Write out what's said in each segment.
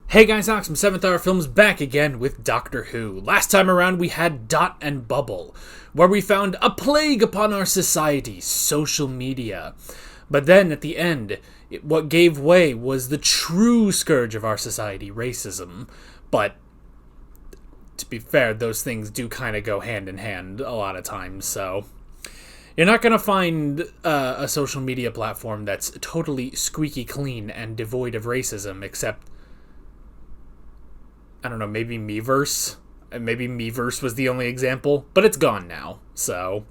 Hey guys, Alex from 7th Hour Films back again with Doctor Who. Last time around we had Dot and Bubble, where we found a plague upon our society, social media. But then at the end, what gave way was the true scourge of our society, racism. But to be fair, those things do kind of go hand in hand a lot of times, so you're not going to find a social media platform that's totally squeaky clean and devoid of racism, except, I don't know, maybe Miiverse? Maybe Miiverse was the only example, but it's gone now, so.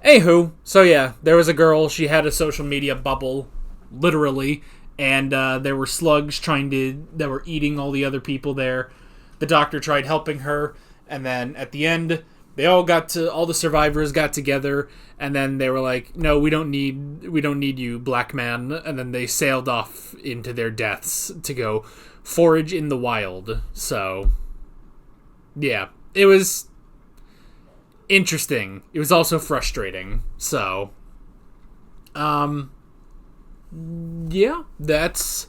Anywho, so yeah, there was a girl, she had a social media bubble, literally, and there were slugs that were eating all the other people there. The doctor tried helping her, and then at the end, all the survivors got together, and then they were like, no, we don't need you, black man, and then they sailed off into their deaths to go forage in the wild. So, yeah, it was interesting. It was also frustrating. So, yeah, that's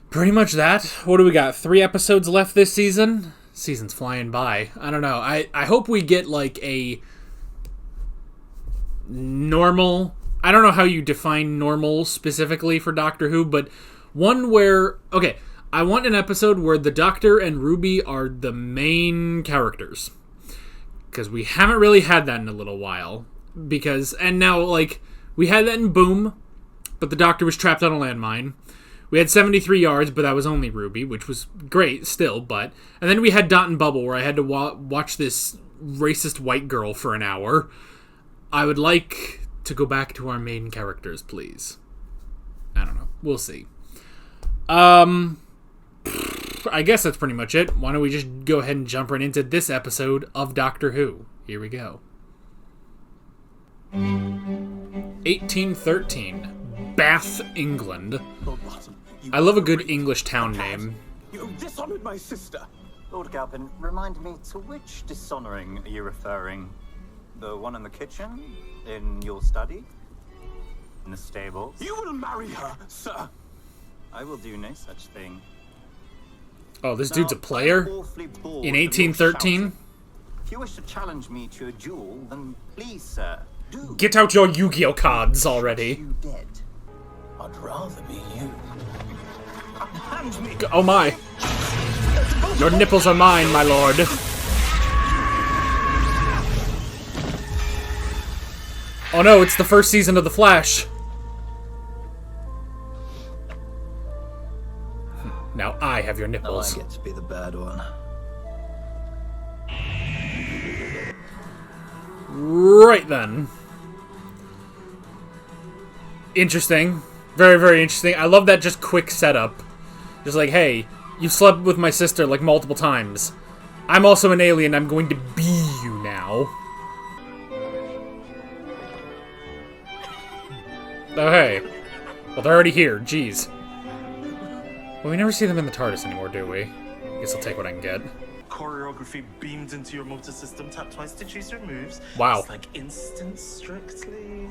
pretty much that. What do we got? 3 episodes left this season? Season's flying by. I don't know. I hope we get like a normal, I don't know how you define normal specifically for Doctor Who, but one where, okay, I want an episode where the Doctor and Ruby are the main characters. Because we haven't really had that in a little while. And now, like, we had that in Boom, but the Doctor was trapped on a landmine. We had 73 yards, but that was only Ruby, which was great still, but. And then we had Dot and Bubble, where I had to watch this racist white girl for an hour. I would like to go back to our main characters, please. I don't know. We'll see. I guess that's pretty much it. Why don't we just go ahead and jump right into this episode of Doctor Who? Here we go. 1813. Bath, England. I love a good English town name. You dishonored my sister. Lord Galpin, remind me, to which dishonoring are you referring? The one in the kitchen? In your study? In the stables? You will marry her, sir. I will do no such thing. Oh, this dude's a player? In 1813? If you wish to challenge me to a duel, then please, sir, do. Get out your Yu-Gi-Oh cards already. You dead. I'd rather be you. Hand me. Oh my. Your nipples are mine, my lord. Oh no, it's the first season of The Flash. Now I have your nipples. I get to be the bad one. Right then. Interesting. Very, very interesting. I love that just quick setup. Just like, hey, you slept with my sister like multiple times. I'm also an alien. I'm going to be you now. Oh, hey. Well, they're already here. Jeez. Well, we never see them in the TARDIS anymore, do we? Guess I'll take what I can get. Choreography beamed into your motor system. Tap twice to choose your moves. Wow. It's like instant strictly.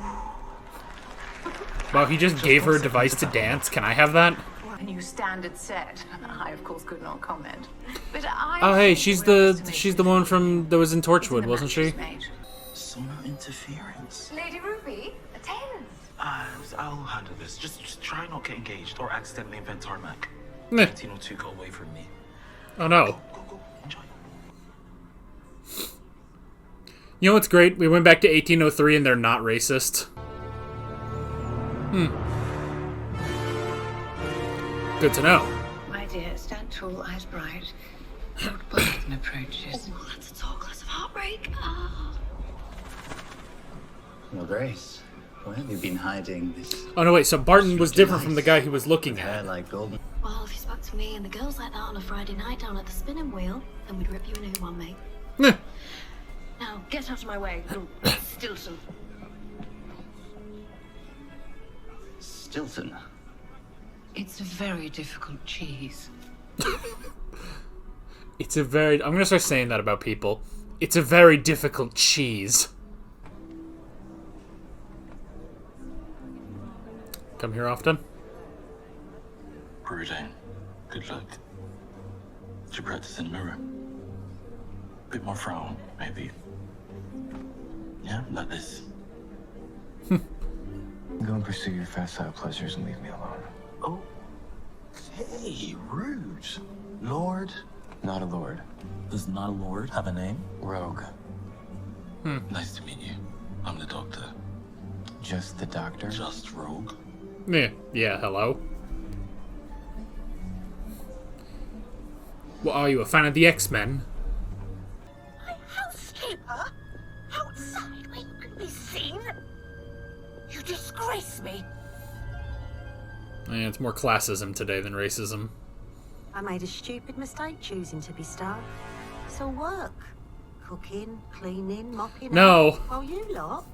Wow, he just gave her a device to dance. Can I have that? A new standard set. I, of course, could not comment. But Oh, hey, she's the one from that was in Torchwood, wasn't she? Sonar interference. Lady Ruby, attendance. I'll handle this. Just try not get engaged or accidentally invent tarmac. Meh. 1902 got away from me. Oh no. Go. Enjoy. You know what's great? We went back to 1803 and they're not racist. Good to know. My dear, stand tall, eyes bright. Lord Barton approaches. Oh, that's a tall glass of heartbreak. Oh. Your Grace, where have you been hiding this Oh no, wait, so Barton was different from the guy he was looking hair at. like golden? Well, if you spoke to me and the girls like that on a Friday night down at the spinning wheel, then we'd rip you a new one, mate. Meh. Now, get out of my way, little Stilton. Stilton. It's a very difficult cheese. I'm gonna start saying that about people. It's a very difficult cheese. Come here often? Brooding. Good luck. To practice in the mirror. Bit more frown, maybe. Yeah, like this. Go and pursue your facile pleasures and leave me alone. Oh. Hey, rude. Lord? Not a lord. Does not a lord have a name? Rogue. Nice to meet you. I'm the doctor. Just the doctor? Just Rogue. Yeah, hello. What are you, a fan of the X-Men? My housekeeper? Outside where you can be seen? You disgrace me. Yeah, it's more classism today than racism. I made a stupid mistake choosing to be starved. So work. Cooking, cleaning, mopping No. up. While you lot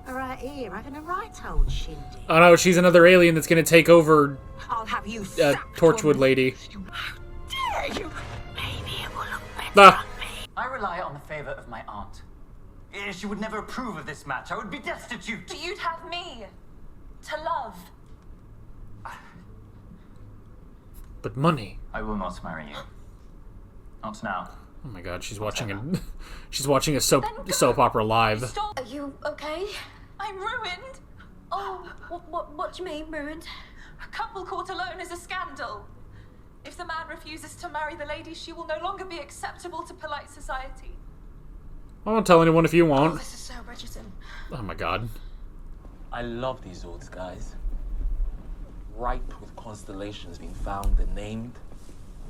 are out here having a right old shindig. Oh no, she's another alien that's gonna take over I'll have you sacked, Torchwood woman. Lady. How dare you? Maybe it will look better Ah. on me. I rely on the favor of my aunt. She would never approve of this match. I would be destitute. But you'd have me to love. But money. I will not marry you. Not now. Oh my god, she's watching a soap opera live. Stop. Are you okay? I'm ruined. Oh, what do you mean, ruined? A couple caught alone is a scandal. If the man refuses to marry the lady, she will no longer be acceptable to polite society. I won't tell anyone if you Oh, won't. this is so Bridgerton. Oh my god. I love these old skies. Ripe with constellations being found and named.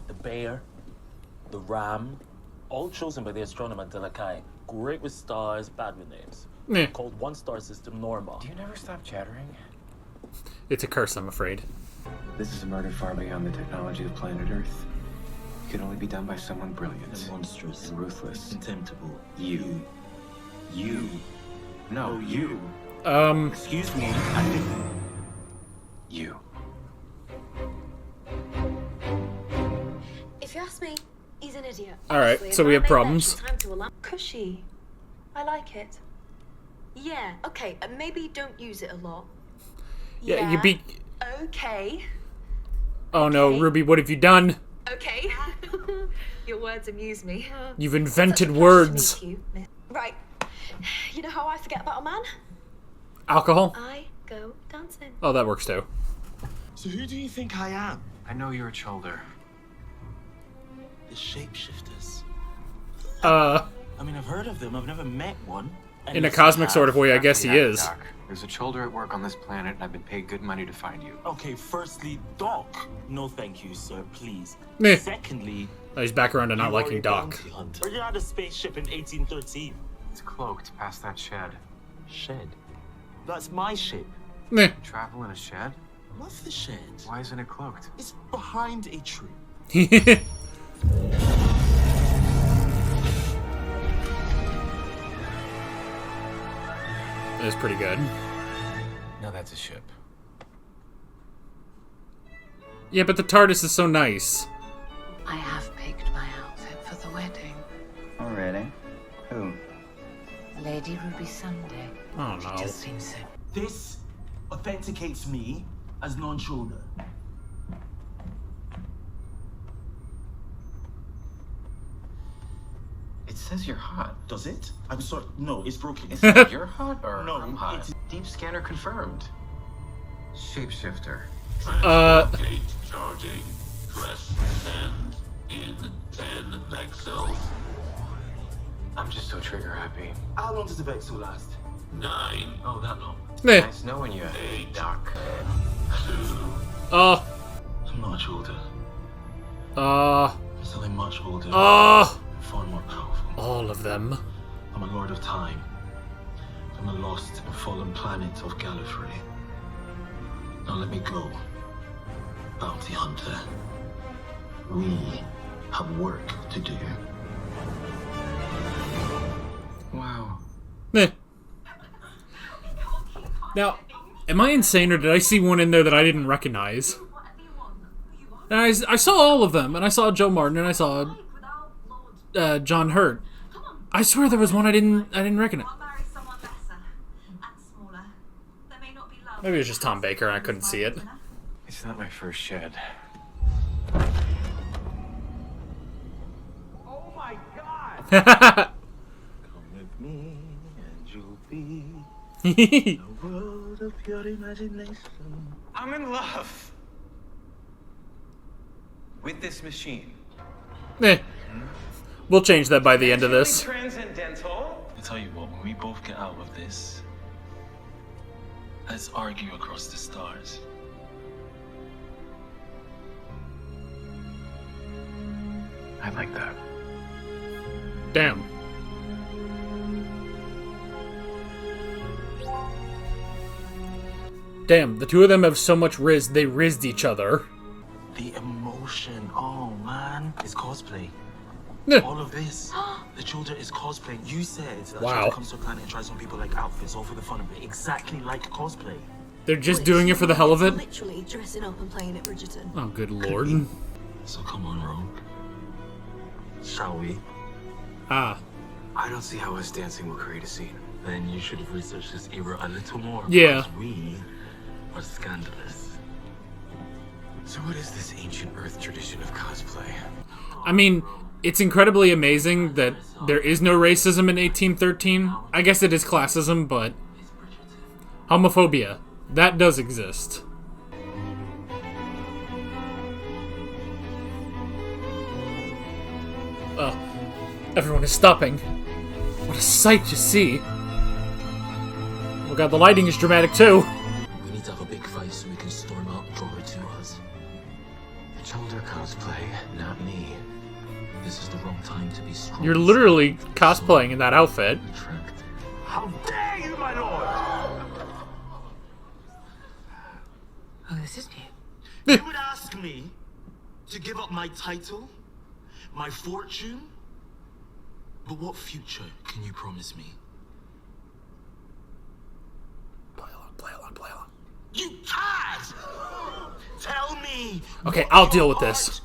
The bear, the ram, all chosen by the astronomer Delakai. Great with stars, bad with names. Meh. Called one star system Norma. Do you never stop chattering? It's a curse, I'm afraid. This is a murder far beyond the technology of planet Earth. It could only be done by someone brilliant. And monstrous. And ruthless. Contemptible. You. No, you. Excuse me. I didn't. You. If you ask me, he's an idiot. Alright, Honestly, so we have and I made problems. extra time to allow- Cushy. I like it. Yeah, okay, and maybe don't use it a lot. Yeah, you beat. Okay. Oh no, Okay. Ruby, what have you done? Okay. Your words amuse me. You've Such a invented pleasure to words. meet you, miss. Right. You know how I forget about a man? Alcohol? I go dancing. Oh, that works too. So who do you think I am? I know you're a Cholder. The shapeshifters. Uh, I mean, I've heard of them. I've never met one. And in a yes, cosmic I sort of have. way, I guess he Yeah, is. Doc. There's a Cholder at work on this planet, and I've been paid good money to find you. Okay, firstly, Doc. No, thank you, sir. Please. Meh. Secondly, Oh, he's back around to not you are liking a Doc. bounty hunter. Or you had a spaceship in 1813. It's cloaked past that shed. Shed. That's my ship. Meh. Travel in a shed? What's the shed? Why isn't it cloaked? It's behind a tree. That was pretty good. Now that's a ship. Yeah, but the TARDIS is so nice. I have picked my outfit for the wedding. Oh, really? Who? Lady Ruby Sunday. Oh She no. just seems so... This authenticates me as non-shoulder. It says you're hot. Does it? I'm sorry. No, it's broken. It says you're hot or No, I'm hot? it's- Deep scanner confirmed. Shapeshifter. Charging. Press send in 10 Vexels. I'm just so trigger happy. How long does the Vexel last? 9. Oh, that long. Meh. Nice knowing you, Doc. 2. Oh. I'm not a shoulder. Uh. I'm something much older. Oh. Far more powerful. All of them. I'm a lord of time. From the lost and fallen planet of Gallifrey. Now let me go. Bounty hunter. We have work to do. Wow. Meh. Now, am I insane or did I see one in there that I didn't recognize? And I saw all of them, and I saw Joe Martin, and I saw John Hurt. I swear there was one I didn't recognize. Maybe it was just Tom Baker and I couldn't see it. It's not my first shed. Come with me and you'll be a world of pure imagination. I'm in love with this machine. We'll change that by the end of this. Transcendental. I tell you what, when we both get out of this, let's argue across the stars. I like that. Damn. Damn, the two of them have so much riz, they rizzed each other. The emotion, oh man, it's cosplay. All of this, the children is cosplay. You said that Wow. children comes to a planet and tries on people like outfits, all for the fun of it. Exactly like cosplay. They're just doing it for the hell of it? Literally dressing up and playing at Bridgerton. Oh, good lord. So come on, Rogue. Shall we? Ah. I don't see how us dancing will create a scene. Then you should have researched this era a little more. Yeah. Because we are scandalous. So what is this ancient Earth tradition of cosplay? I mean, it's incredibly amazing that there is no racism in 1813. I guess it is classism, but homophobia, that does exist. Everyone is stopping. What a sight to see. Oh god, the lighting is dramatic too. We need to have a big fight so we can storm out and draw her to us. The shoulder cosplay, not me. This is the wrong time to be strong. You're literally cosplaying in that outfit. How dare you, my lord! Oh, this is new. You would ask me to give up my title, my fortune, but what future can you promise me? Play along. You can't! Tell me! Okay, I'll deal with this.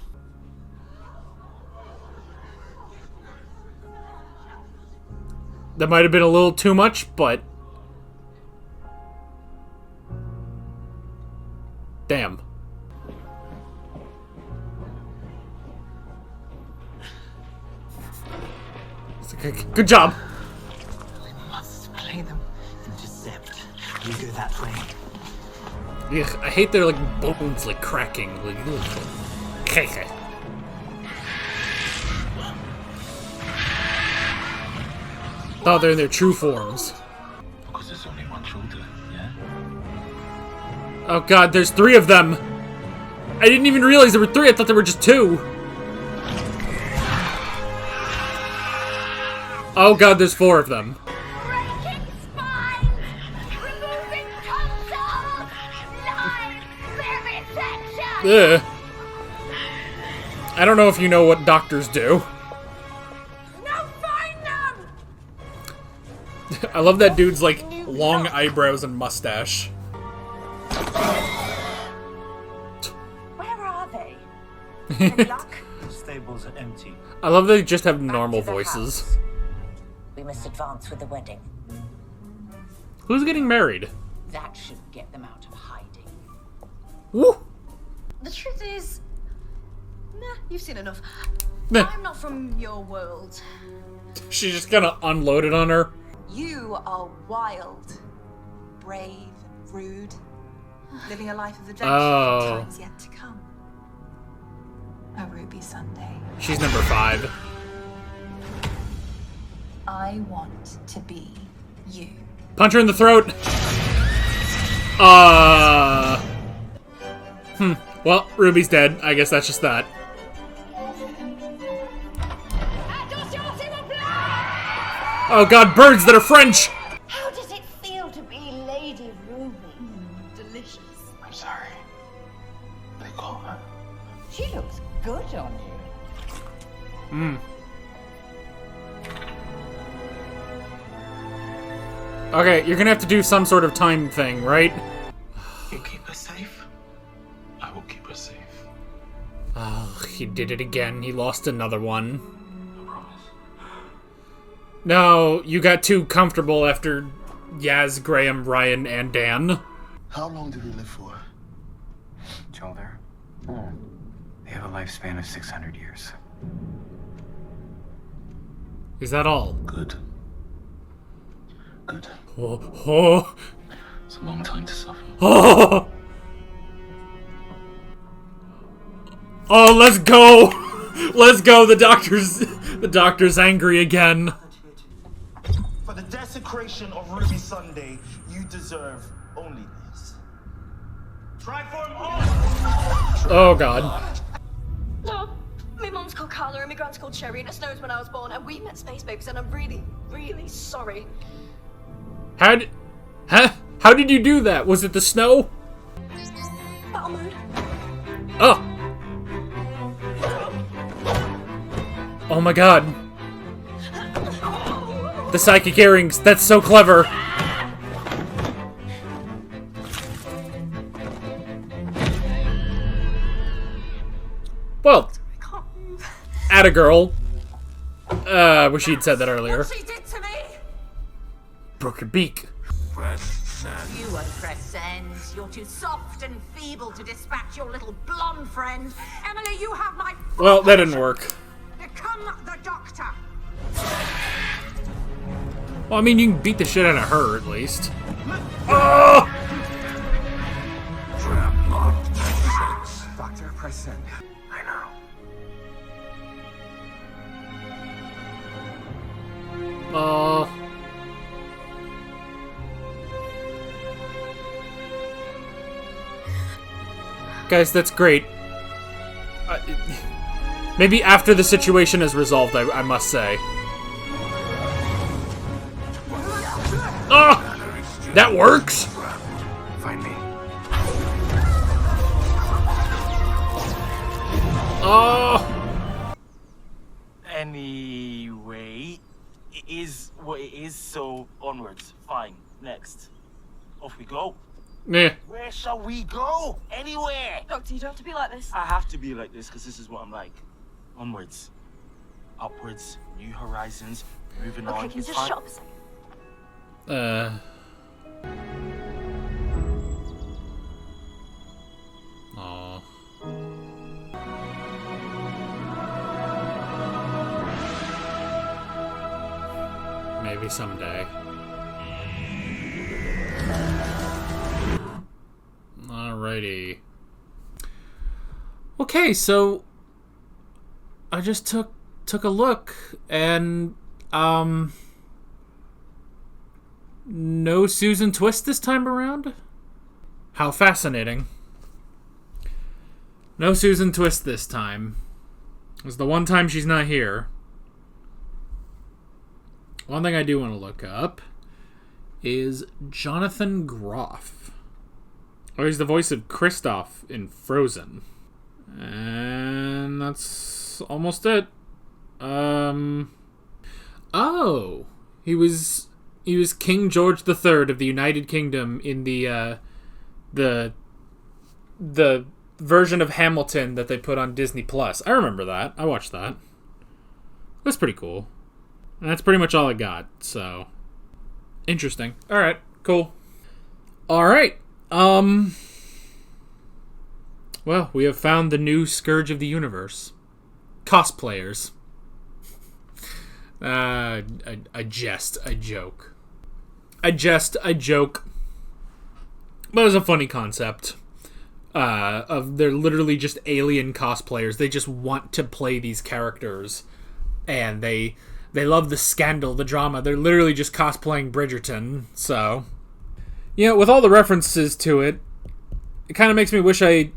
That might have been a little too much, but... Damn. Good job. We must play them. Intercept. You go that way. Ugh, I hate their like bones like cracking. Like, oh, they're in their true forms. Because there's only one shoulder, yeah? Oh god, there's 3 of them. I didn't even realize there were 3. I thought there were just 2. Oh god, there's 4 of them. Breaking spine! Removing console! Live vivisection! Ugh. I don't know if you know what doctors do. No, find them! I love that dude's like long eyebrows and mustache. Where are they? Any luck? The stables are empty. I love that they just have normal to the voices. house. We must advance with the wedding. Who's getting married? That should get them out of hiding. Woo! The truth is, nah, you've seen enough. Nah. I'm not from your world. She just kind of unloaded on her. You are wild, brave, and rude, living a life of adventure Oh. for times yet to come. A Ruby Sunday. She's number 5. I want to be you. Punch her in the throat. Well, Ruby's dead. I guess that's just that. Oh god, birds that are French! How does it feel to be Lady Ruby? Delicious. I'm sorry. They call her. She looks good on you. Okay, you're gonna have to do some sort of time thing, right? You keep her safe. I will keep her safe. Oh, he did it again. He lost another one. I promise. No, you got too comfortable after Yaz, Graham, Ryan, and Dan. How long did we live for? Shoulder? They have a lifespan of 600 years. Is that all? Good. Good. Oh. It's a long time to suffer. Oh. Oh, let's go. Let's go. The doctor's angry again. For the desecration of Ruby Sunday, you deserve only this. Triform on! Oh, God. No, my mum's called Carla and my grand's called Sherry, and it snows when I was born, and we met space babies, and I'm really, really sorry. How did you do that? Was it the snow? Battle mode. Oh. Oh my God. The psychic earrings. That's so clever. Well, atta girl. Wish she'd said that earlier. What she did to me! Broke your beak. Press send. You won't press send. You're too soft and feeble to dispatch your little blonde friend. Emily, you have my... Well, that didn't work. Become the doctor. Well, I mean, you can beat the shit out of her, at least. Oh! Trap locked at 6. Doctor, press send. I know. Guys, that's great. Maybe after the situation is resolved, I must say. Oh! That works? Find me. Oh! Anyway, it is what it is, so onwards. Fine. Next. Off we go. Yeah. Where shall we go? Anywhere! Doctor, you don't have to be like this. I have to be like this because this is what I'm like. Onwards. Upwards. New horizons. Moving Okay, on. can you It's just fine. shut up a second? Aw. Maybe someday. Alrighty. Okay, so I just took a look and no Susan Twist this time around? How fascinating. No Susan Twist this time. It was the one time she's not here. One thing I do want to look up is Jonathan Groff. Oh, he's the voice of Kristoff in Frozen. And that's almost it. Oh, he was King George III of the United Kingdom in the version of Hamilton that they put on Disney Plus. I remember that. I watched that. That's pretty cool. And that's pretty much all I got. So interesting. All right, cool. All right. Well, we have found the new Scourge of the Universe. Cosplayers. A jest, a joke. A jest, a joke. But it was a funny concept. They're literally just alien cosplayers. They just want to play these characters. And they love the scandal, the drama. They're literally just cosplaying Bridgerton. So, yeah, with all the references to it, it kind of makes me wish I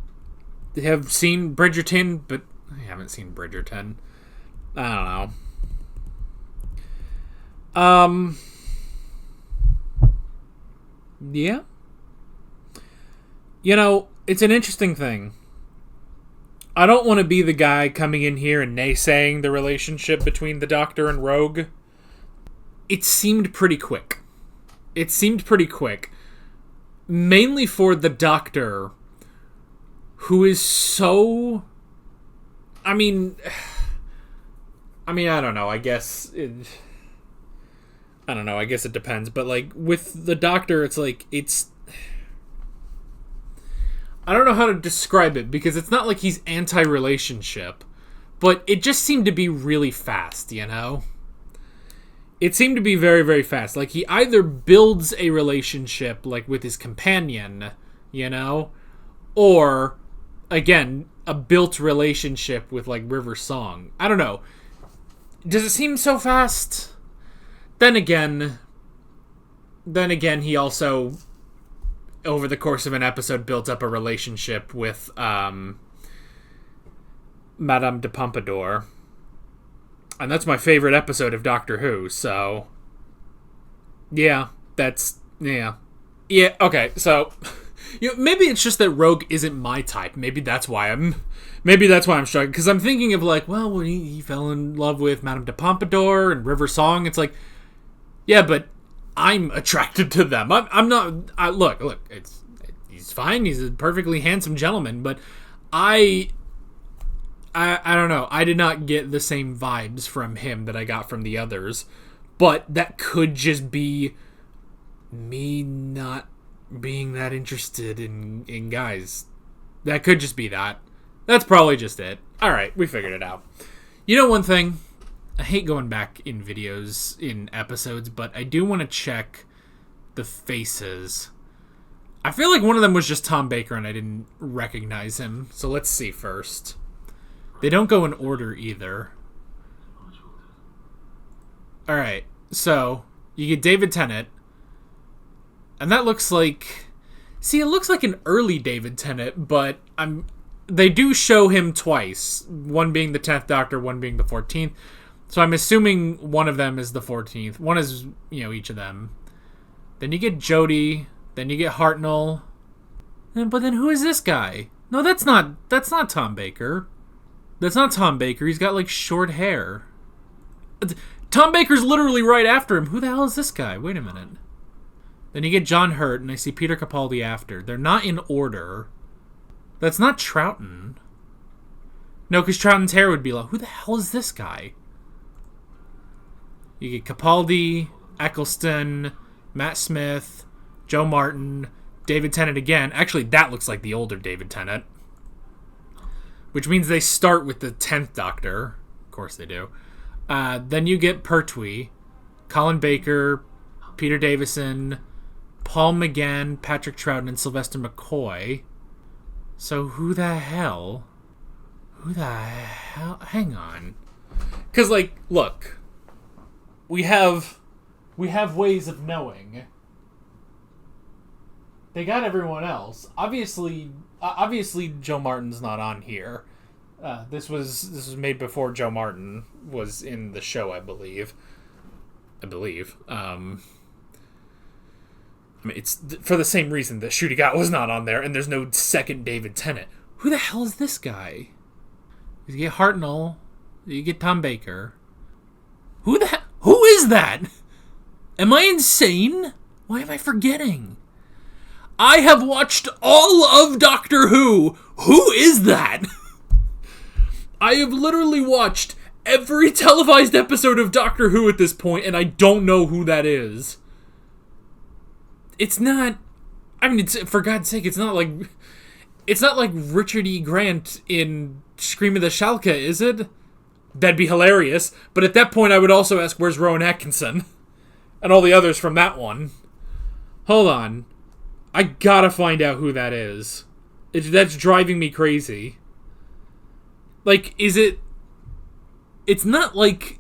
have seen Bridgerton, but I haven't seen Bridgerton. I don't know. Yeah. You know, it's an interesting thing. I don't want to be the guy coming in here and naysaying the relationship between the Doctor and Rogue. It seemed pretty quick. Mainly for the Doctor, who is so... I mean, I don't know. I guess it depends. But, like, with the Doctor, it's like, I don't know how to describe it, because it's not like he's anti-relationship, but it just seemed to be really fast, you know? it seemed to be very, very fast. Like, he either builds a relationship, like, with his companion, you know? Or, again, a built relationship with, like, River Song. I don't know. Does it seem so fast? Then again, he also, over the course of an episode, built up a relationship with, Madame de Pompadour. And that's my favorite episode of Doctor Who, so... Yeah, okay, so... maybe it's just that Rogue isn't my type. Maybe that's why I'm struggling. Because I'm thinking of, like, well, when he fell in love with Madame de Pompadour and River Song, it's like... Yeah, but I'm attracted to them. I'm not... Look, he's fine. He's a perfectly handsome gentleman, but I don't know. I did not get the same vibes from him that I got from the others. But that could just be me not being that interested in guys. That could just be that. That's probably just it. Alright, we figured it out. You know one thing? I hate going back in videos, in episodes, but I do want to check the faces. I feel like one of them was just Tom Baker and I didn't recognize him. So let's see first. They don't go in order either. Alright, so you get David Tennant. And that looks like... See, it looks like an early David Tennant, but they do show him twice. One being the 10th Doctor, one being the 14th. So I'm assuming one of them is the 14th. One is, each of them. Then you get Jodie. Then you get Hartnell. But then who is this guy? No, that's not Tom Baker. That's not Tom Baker. He's got, like, short hair. Tom Baker's literally right after him. Who the hell is this guy? Wait a minute. Then you get John Hurt, and I see Peter Capaldi after. They're not in order. That's not Troughton. No, because Troughton's hair would be like, who the hell is this guy? You get Capaldi, Eccleston, Matt Smith, Joe Martin, David Tennant again. Actually, that looks like the older David Tennant. Which means they start with the 10th Doctor. Of course they do. Then you get Pertwee, Colin Baker, Peter Davison, Paul McGann, Patrick Troughton, and Sylvester McCoy. So who the hell? Hang on. Because, like, look. We have ways of knowing. They got everyone else. Obviously Joe Martin's not on here. This was made before Joe Martin was in the show, I believe. I mean, it's for the same reason that Ncuti Gat was not on there, and there's no second David Tennant. Who the hell is this guy? You get Hartnell. You get Tom Baker. Who is that? Am I insane? Why am I forgetting? I have watched all of Doctor Who. Who is that? I have literally watched every televised episode of Doctor Who at this point, and I don't know who that is. It's not... I mean, for God's sake, it's not like Richard E. Grant in Scream of the Shalka, is it? That'd be hilarious. But at that point, I would also ask, where's Rowan Atkinson? And all the others from that one. Hold on. I gotta find out who that is. That's driving me crazy. Like, is it... It's not like...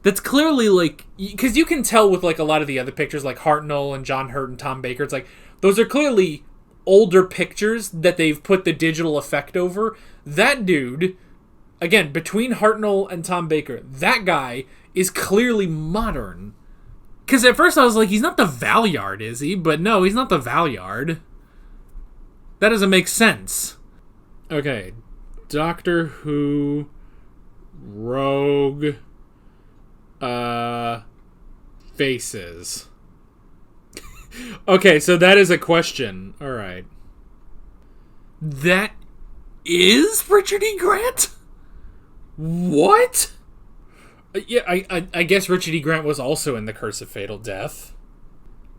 That's clearly, like... Because you can tell with, like, a lot of the other pictures, like Hartnell and John Hurt and Tom Baker, it's like, those are clearly older pictures that they've put the digital effect over. That dude, again, between Hartnell and Tom Baker, that guy is clearly modern. Because at first I was like, he's not the Valyard, is he? But no, he's not the Valyard. That doesn't make sense. Okay. Doctor Who... Rogue... faces. Okay, so that is a question. Alright. That is Richard E. Grant? What? Yeah, I guess Richard E. Grant was also in The Curse of Fatal Death.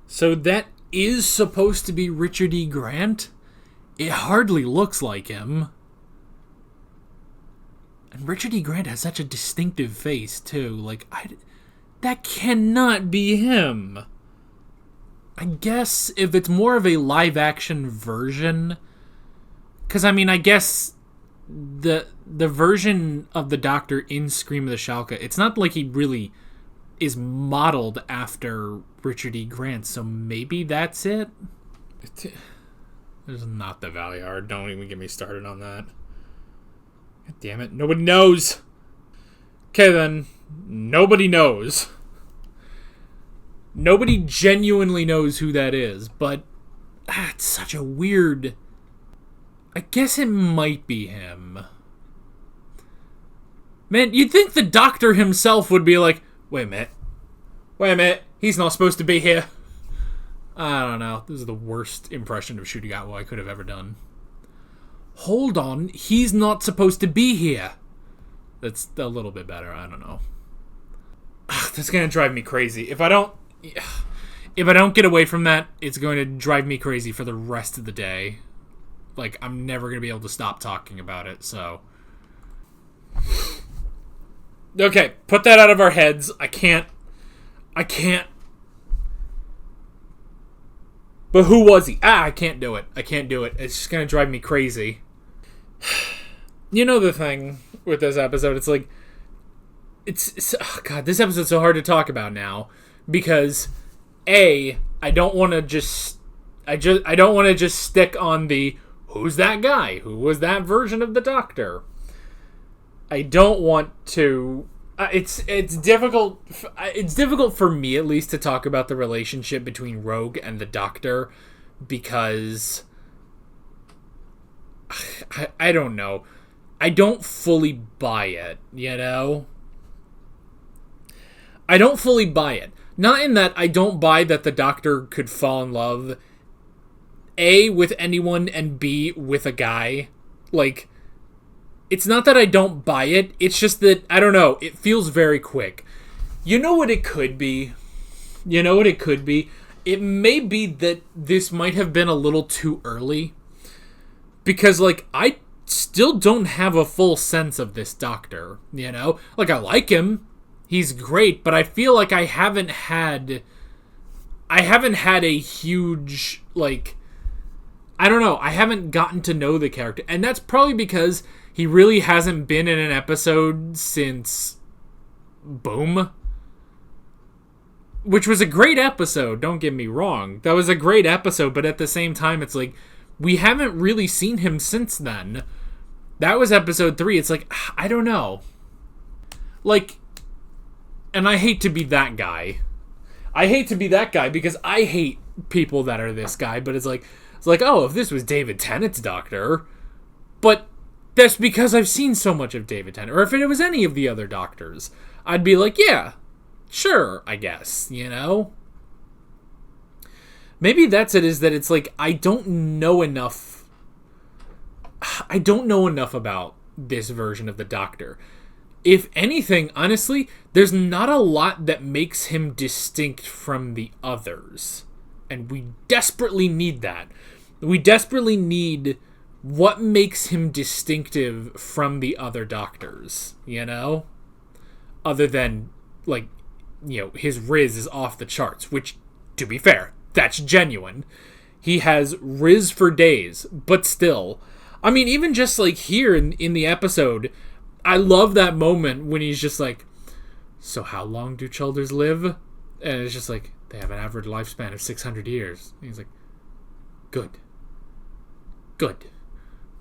So that is supposed to be Richard E. Grant? It hardly looks like him. And Richard E. Grant has such a distinctive face, too. Like, that cannot be him. I guess if it's more of a live-action version... Because, I mean, I guess the version of the Doctor in Scream of the Shalka, it's not like he really is modeled after Richard E. Grant, so maybe that's it? There's not the Valiard. Don't even get me started on that. God damn it. Nobody knows. Okay, then. Nobody knows. Nobody genuinely knows who that is, but it's such a weird... I guess it might be him. Man, you'd think the Doctor himself would be like, wait a minute, he's not supposed to be here. I don't know, this is the worst impression of Ncuti Gatwa I could have ever done. Hold on, he's not supposed to be here. That's a little bit better, I don't know. That's gonna drive me crazy. If I don't get away from that, it's going to drive me crazy for the rest of the day. Like, I'm never going to be able to stop talking about it, so... Okay, put that out of our heads. I can't... But who was he? I can't do it. It's just going to drive me crazy. You know the thing with this episode, it's like... It's oh God, this episode's so hard to talk about now. Because, I don't want to just... I don't want to just stick on the... Who's that guy? Who was that version of the Doctor? I don't want to... It's difficult... It's difficult for me, at least, to talk about the relationship between Rogue and the Doctor. Because... I don't know. I don't fully buy it, you know? I don't fully buy it. Not in that I don't buy that the Doctor could fall in love... A, with anyone, and B, with a guy. Like, it's not that I don't buy it, it's just that, I don't know, it feels very quick. You know what it could be? It may be that this might have been a little too early. Because, like, I still don't have a full sense of this Doctor, you know? Like, I like him, he's great, but I feel like I haven't had a huge, like... I don't know, I haven't gotten to know the character. And that's probably because he really hasn't been in an episode since Boom. Which was a great episode, don't get me wrong. That was a great episode, but at the same time, it's like, we haven't really seen him since then. That was episode 3, it's like, I don't know. Like, and I hate to be that guy. Because I hate people that are this guy, but it's like, oh, if this was David Tennant's Doctor, but that's because I've seen so much of David Tennant. Or if it was any of the other Doctors, I'd be like, yeah, sure, I guess, you know? Maybe that's it, is that it's like, I don't know enough about this version of the Doctor. If anything, honestly, there's not a lot that makes him distinct from the others. And we desperately need that. We desperately need what makes him distinctive from the other Doctors, you know? Other than, like, you know, his Riz is off the charts, which, to be fair, that's genuine. He has Riz for days, but still. I mean, even just, like, here in the episode, I love that moment when he's just like, so how long do Chulders live? And it's just like, they have an average lifespan of 600 years. And he's like, good.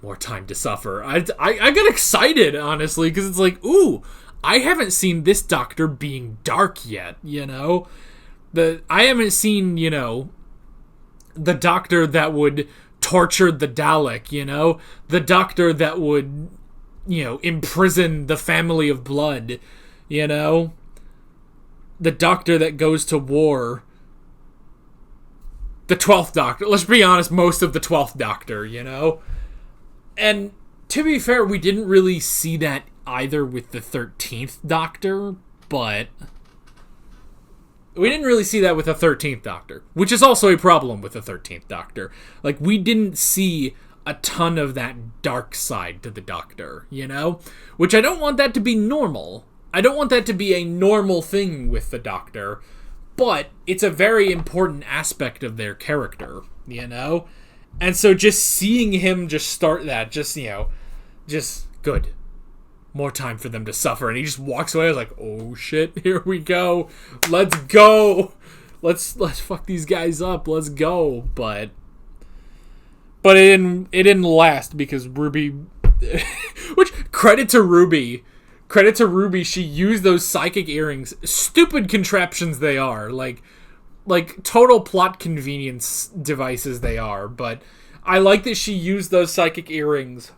More time to suffer. I got excited, honestly, because it's like, ooh, I haven't seen this Doctor being dark yet, you know? I haven't seen, you know, the Doctor that would torture the Dalek, you know? The Doctor that would, you know, imprison the family of blood, you know? The Doctor that goes to war. The 12th Doctor. Let's be honest, most of the 12th Doctor, you know? And to be fair, we didn't really see that either with the 13th Doctor, but... We didn't really see that with the 13th Doctor, which is also a problem with the 13th Doctor. Like, we didn't see a ton of that dark side to the Doctor, you know? Which I don't want that to be normal. I don't want that to be a normal thing with the Doctor, but it's a very important aspect of their character, you know? And so just seeing him just start that, just, you know, just good. More time for them to suffer. And he just walks away. I was like, oh shit, here we go. Let's go. Let's fuck these guys up. Let's go. But it didn't last because Ruby, which credit to Ruby, she used those psychic earrings. Stupid contraptions they are. Like total plot convenience devices they are. But I like that she used those psychic earrings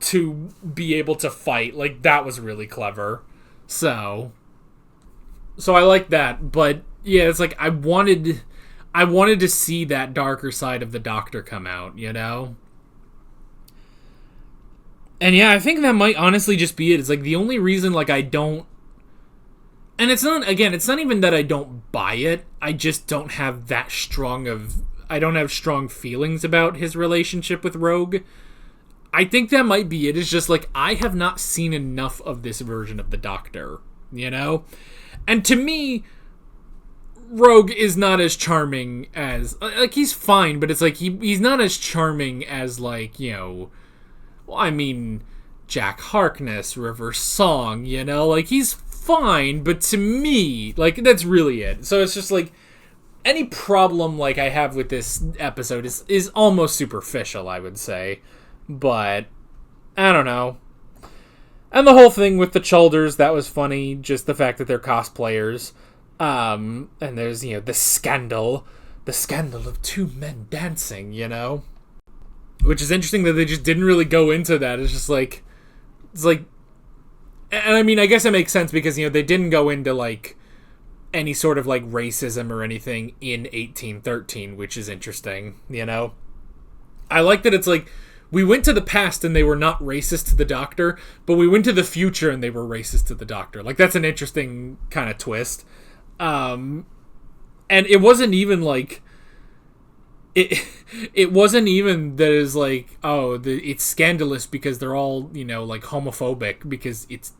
to be able to fight. Like, that was really clever. So I like that. But yeah, it's like I wanted to see that darker side of the Doctor come out, you know? And yeah, I think that might honestly just be it. It's like the only reason, like, I don't... And it's not even that I don't buy it. I just don't have that strong of... I don't have strong feelings about his relationship with Rogue. I think that might be it. It's just, like, I have not seen enough of this version of the Doctor, you know? And to me... Rogue is not as charming as... Like, he's fine, but it's like, he's not as charming as, like, you know... Well, I mean, Jack Harkness, River Song, you know? Like, he's fine, but to me, like, that's really it. So it's just, like, any problem, like, I have with this episode is almost superficial, I would say. But, I don't know. And the whole thing with the Chulders, that was funny. Just the fact that they're cosplayers. And there's, you know, the scandal of two men dancing, you know? Which is interesting that they just didn't really go into that. It's like, and I mean, I guess it makes sense because, you know, they didn't go into, like, any sort of, like, racism or anything in 1813, which is interesting, you know? I like that it's like, we went to the past and they were not racist to the Doctor, but we went to the future and they were racist to the Doctor. Like, that's an interesting kind of twist. And it wasn't even like it wasn't even that is like, oh, it's scandalous because they're all, you know, like, homophobic because it's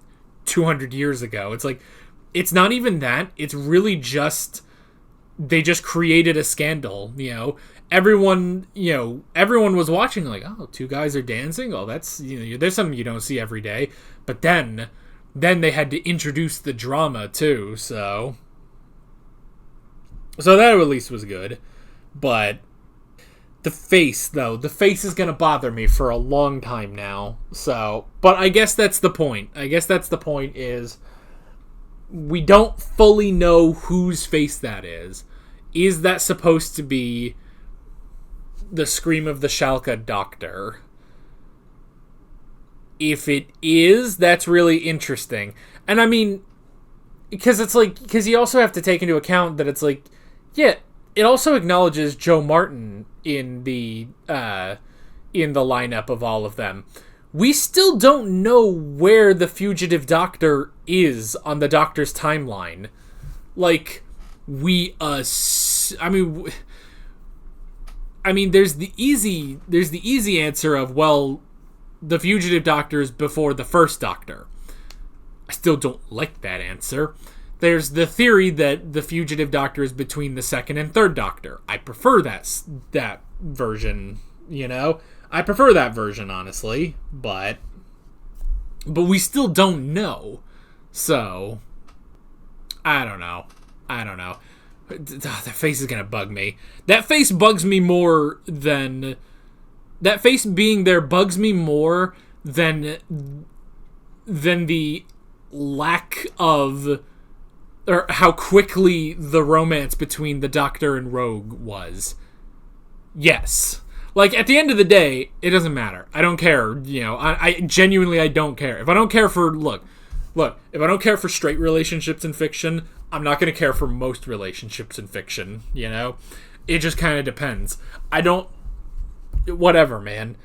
200 years ago. It's like, it's not even that. It's really just they just created a scandal, you know. Everyone was watching like, oh, two guys are dancing. Oh, that's, you know, there's something you don't see every day. But then they had to introduce the drama too, so that at least was good. But the face is going to bother me for a long time now. So, but I guess that's the point. Is we don't fully know whose face that is. Is that supposed to be the Scream of the Shalka Doctor? If it is, that's really interesting. And I mean, because you also have to take into account that it's like, yeah, it also acknowledges Joe Martin in the lineup of all of them. We still don't know where the fugitive Doctor is on the Doctor's timeline. Like, I mean, there's the easy answer of, well, the fugitive Doctor is before the first Doctor. I still don't like that answer. There's the theory that the fugitive Doctor is between the second and third Doctor. I prefer that version, you know? I prefer that version, honestly, but we still don't know. So, I don't know. That face is gonna bug me. That face bugs me more than... That face being there bugs me more than the lack of... Or how quickly the romance between the Doctor and Rogue was. Yes. Like, at the end of the day, it doesn't matter. I don't care, you know. I genuinely, I don't care. If I don't care for... Look, if I don't care for straight relationships in fiction, I'm not going to care for most relationships in fiction, you know? It just kind of depends. I don't... Whatever, man.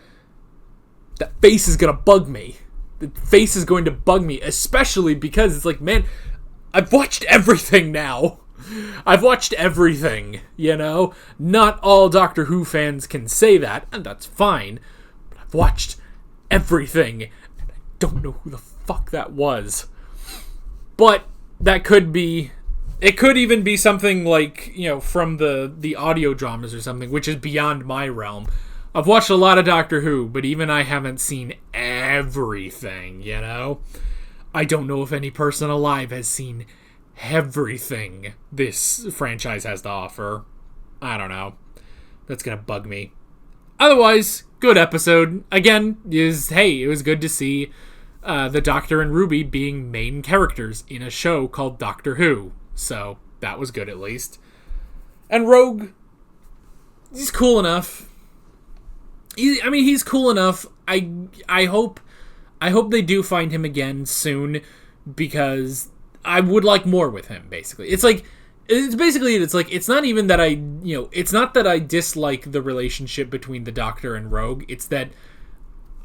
That face is going to bug me. The face is going to bug me, especially because it's like, man... I've watched everything now. I've watched everything, you know? Not all Doctor Who fans can say that, and that's fine. But I've watched everything, and I don't know who the fuck that was. But that could be... It could even be something like, you know, from the audio dramas or something, which is beyond my realm. I've watched a lot of Doctor Who, but even I haven't seen everything, you know? I don't know if any person alive has seen everything this franchise has to offer. I don't know. That's gonna bug me. Otherwise, good episode. Again, it was good to see the Doctor and Ruby being main characters in a show called Doctor Who. So, that was good at least. And Rogue, he's cool enough. He's cool enough. I hope they do find him again soon, because I would like more with him, basically. It's not even that it's not that I dislike the relationship between the Doctor and Rogue. It's that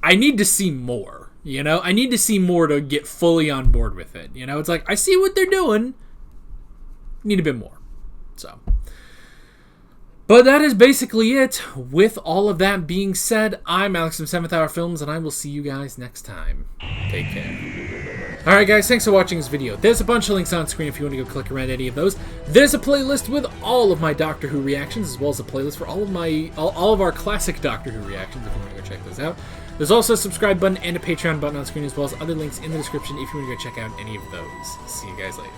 I need to see more, you know? I need to see more to get fully on board with it, you know? It's like, I see what they're doing. Need a bit more. So. But that is basically it. With all of that being said, I'm Alex from 7th Hour Films, and I will see you guys next time. Take care. Alright guys, thanks for watching this video. There's a bunch of links on screen if you want to go click around any of those. There's a playlist with all of my Doctor Who reactions, as well as a playlist for all of our classic Doctor Who reactions if you want to go check those out. There's also a subscribe button and a Patreon button on screen, as well as other links in the description if you want to go check out any of those. See you guys later.